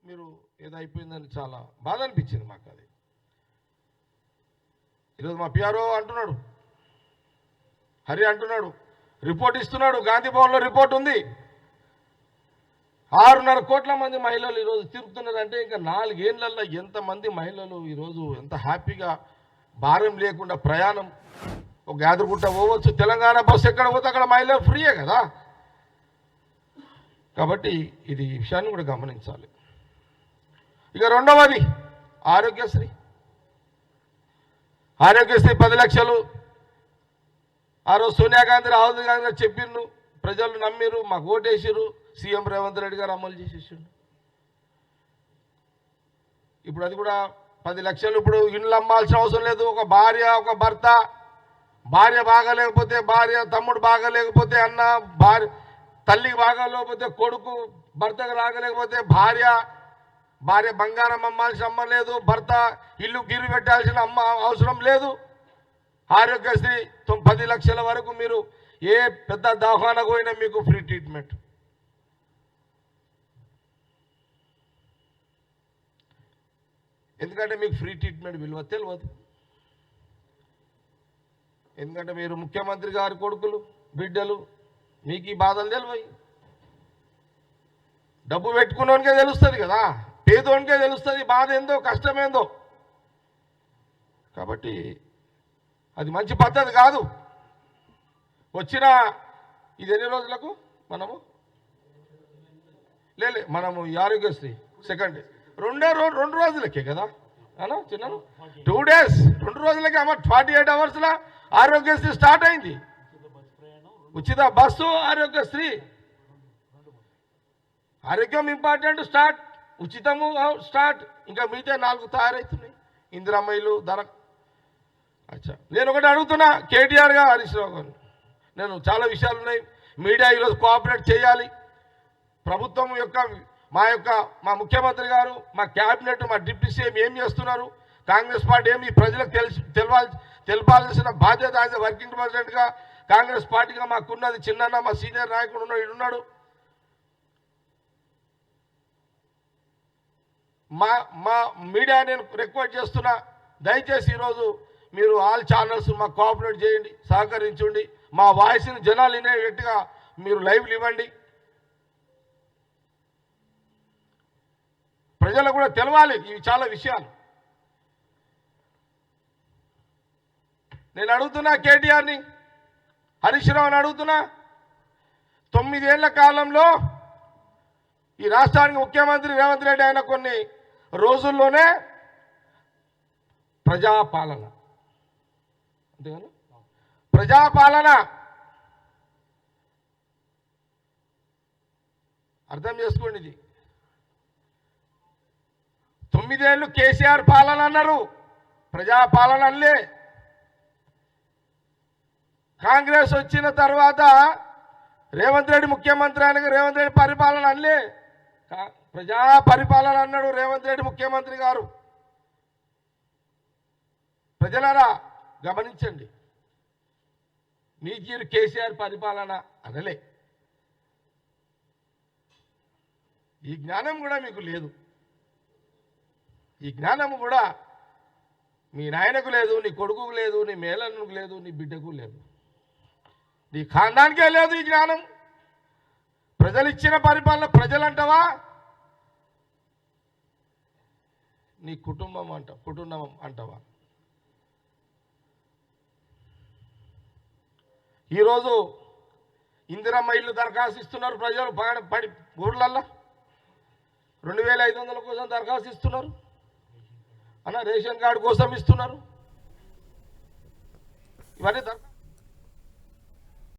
మీరు ఏదో అయిపోయిందని చాలా బాధ అనిపించింది మాకు. అది ఈరోజు మా పిఆర్ఓ అంటున్నాడు, హరి అంటున్నాడు, రిపోర్ట్ ఇస్తున్నాడు, గాంధీ భవన్లో రిపోర్ట్ ఉంది. 6.5 కోట్ల మంది మహిళలు ఈరోజు తిరుగుతున్నారంటే ఇంకా 4 ఏళ్లలో ఎంతమంది మహిళలు ఈరోజు ఎంత హ్యాపీగా భారం లేకుండా ప్రయాణం ఒక యాదగిరిగుట్ట పోవచ్చు. తెలంగాణ బస్సు ఎక్కడ పోతే అక్కడ మహిళలు ఫ్రీయే కదా. కాబట్టి ఇది ఈ విషయాన్ని కూడా గమనించాలి. ఇక రెండవది ఆరోగ్యశ్రీ. ఆరోగ్యశ్రీ 10 లక్షలు ఆ రోజు సోనియా గాంధీ రాహుల్ గాంధీ గారు చెప్పిండు, ప్రజలు నమ్మిరు, మాకు ఓటేసిరు, సీఎం రేవంత్ రెడ్డి గారు అమలు చేసేసిండు. ఇప్పుడు అది కూడా 10 లక్షలు. ఇప్పుడు ఇండ్లు అమ్మాల్సిన అవసరం లేదు. ఒక భార్య ఒక భర్త, భార్య బాగాలేకపోతే భార్య, తమ్ముడు బాగాలేకపోతే అన్న, భార్య తల్లికి బాగాలేకపోతే కొడుకు, భర్తకు రాగలేకపోతే భార్య, భార్య బంగారం అమ్మాల్సిన అమ్మ లేదు, భర్త ఇల్లు గిరి పెట్టాల్సిన అమ్మ అవసరం లేదు. ఆరోగ్యశ్రీ 10 లక్షల వరకు మీరు ఏ పెద్ద దవాఖానకు పోయినా మీకు ఫ్రీ ట్రీట్మెంట్. ఎందుకంటే మీకు ఫ్రీ ట్రీట్మెంట్ విలువ తెలియదు. ఎందుకంటే మీరు ముఖ్యమంత్రి గారి కొడుకులు, బిడ్డలు, మీకు ఈ బాధలు తెలివయి. డబ్బు పెట్టుకున్నోనికే తెలుస్తుంది కదా, పేదోనికే తెలుస్తుంది బాధ ఏందో, కష్టమేందో. కాబట్టి అది మంచి పద్ధతి కాదు. వచ్చిన ఇది ఎన్ని రోజులకు మనము ఈ ఆరోగ్యశ్రీ సెకండ్ 2 రోజులకే కదా అలా చిన్న 2 days 2 రోజులకే అమ్మ 48 అవర్స్లో ఆరోగ్యశ్రీ స్టార్ట్ అయింది. ఉచిత బస్సు ఆరోగ్యశ్రీ. ఆరోగ్యం ఇంపార్టెంట్ స్టార్ట్, ఉచితము స్టార్ట్. ఇంకా మిగతా 4 తయారవుతున్నాయి. ఇందిరమ్మలు ధర. అచ్చా, నేను ఒకటి అడుగుతున్నా కేటీఆర్ గారు, హరీష్ రావు గారు, నేను చాలా విషయాలు ఉన్నాయి. మీడియా ఈరోజు కోఆపరేట్ చేయాలి. ప్రభుత్వం యొక్క మా ముఖ్యమంత్రి గారు, మా క్యాబినెట్, మా డిప్యూటీ సీఎం ఏం చేస్తున్నారు, కాంగ్రెస్ పార్టీ ఏమి ప్రజలకు తెలపాల్సిన బాధ్యత యాజ్ వర్కింగ్ ప్రెసిడెంట్గా కాంగ్రెస్ పార్టీగా మాకున్నది. చిన్న మా సీనియర్ నాయకుడు ఉన్నాడు. మా మీడియా నేను రిక్వెస్ట్ చేస్తున్నా, దయచేసి ఈరోజు మీరు ఆల్ ఛానల్స్ మాకు కోఆపరేట్ చేయండి, సహకరించండి. మా వాయిస్ని జనాలు వినేటట్టుగా మీరు లైవ్లు ఇవ్వండి. ప్రజలకు కూడా తెలవాలి ఇవి చాలా విషయాలు. నేను అడుగుతున్నా కేటీఆర్ని, హరీష్ రావుని అడుగుతున్నా, 9 ఏళ్ల కాలంలో ఈ రాష్ట్రానికి ముఖ్యమంత్రి రేవంత్ రెడ్డి అయిన కొన్ని రోజుల్లోనే ప్రజాపాలన, అంతేగాని ప్రజాపాలన అర్థం చేసుకోండి. ఇది 9 ఏళ్ళు కేసీఆర్ పాలన అన్నారు, ప్రజాపాలన అల్లే. కాంగ్రెస్ వచ్చిన తర్వాత రేవంత్ రెడ్డి ముఖ్యమంత్రి అయిన రేవంత్ రెడ్డి పరిపాలన అల్లే, ప్రజా పరిపాలన అన్నాడు రేవంత్ రెడ్డి ముఖ్యమంత్రి గారు. ప్రజలారా గమనించండి, మీరు కేసీఆర్ పరిపాలన అనలే. ఈ జ్ఞానం కూడా మీకు లేదు. ఈ జ్ఞానం కూడా మీ నాయనకు లేదు, నీ కొడుకుకు లేదు, నీ మేనన్నుకు లేదు, నీ బిడ్డకు లేదు, నీ ఖాందానికే లేదు ఈ జ్ఞానం. ప్రజలు ఇచ్చిన పరిపాలన ప్రజలంటావా, నీ కుటుంబం అంటావా? ఈరోజు ఇందిరమ్మ ఇల్లు దరఖాస్తు ఇస్తున్నారు ప్రజలు ఊర్లల్లో. 2500 కోసం దరఖాస్తు ఇస్తున్నారు అన్న, రేషన్ కార్డు కోసం ఇస్తున్నారు. ఇవన్నీ